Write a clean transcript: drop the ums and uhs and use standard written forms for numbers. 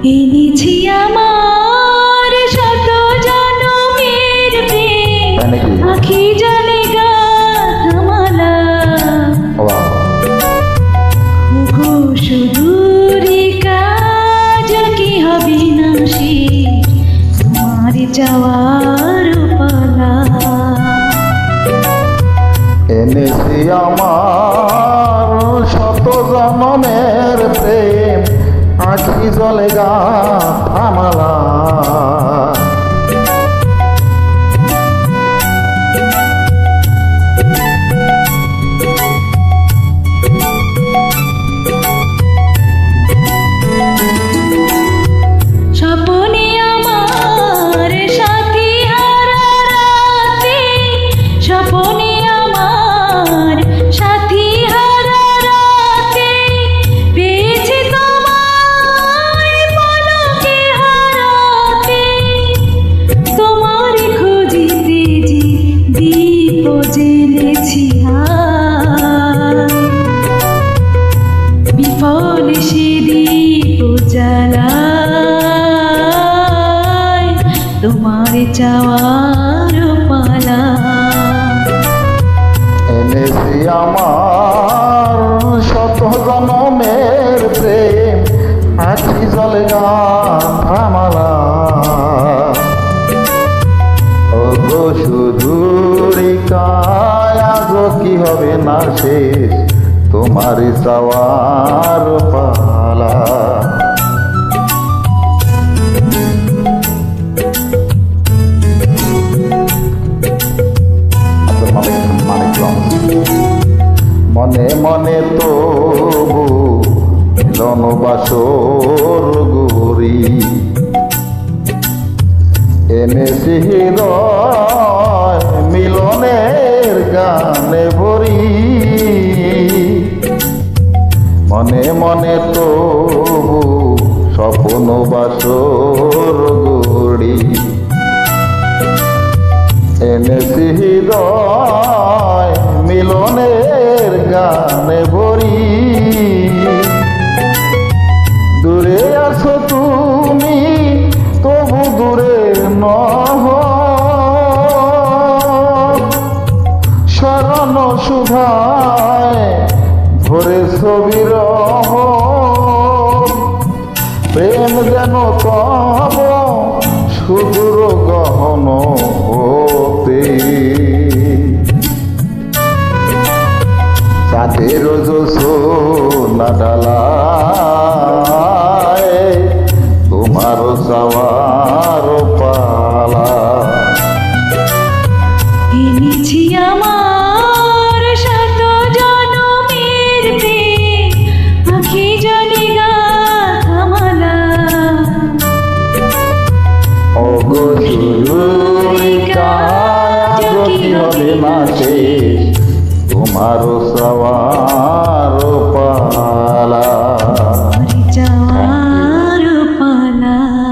এনেছি আমার শত জনমের প্রেম, আখি জলে গাথামালা। ওগো সুদূরে কাজ কি হবে না সে, তোমার যাওয়ার পালা। এনেছি আমার শত জনমের প্রেম, আখি জলে গাথামালা। স্বপনে আমার সাথী হারা রাতে, স্বপনে আমার সাথী হারা রাতে, পেয়েছি তোমার পলকে হারাতে। তোমার খুঁজিতে যে দীপ জ্বেলেছি হায়, বিফল সে দীপ জ্বালায়, তোমার চাওয়ার পালা। এনেছি আমার শত জনমের প্রেম, আখি জলে গাথামালা। ওগো সুদূরিকায় আজ কি হবে না শেষ, তোমার চাওয়ার পালা। মনে মনে তবু মিলন বাসর গরি, এনেছি হৃদয় মিলনের গানে ভরি। মনে মনে তবু স্বপ্ন বাসর গড়ি, এনেছি হৃদয় মিলনের গানে ভরি। দূরে আছো তুমি তবু দূরে নহ, শরণ সুধায় ভরে ছবির প্রেম যেন কব সুদূর গহন হতে। চাঁদের জোছনা ডালায় তোমার চাওয়ার পালা। এনেছি আমার শত জনমের প্রেম, আখি জলে গাথামালা। ওগো সুদূরিকায় আজ কি হবে না শেষ, তোমার চাওয়ার পালা। যাওয়া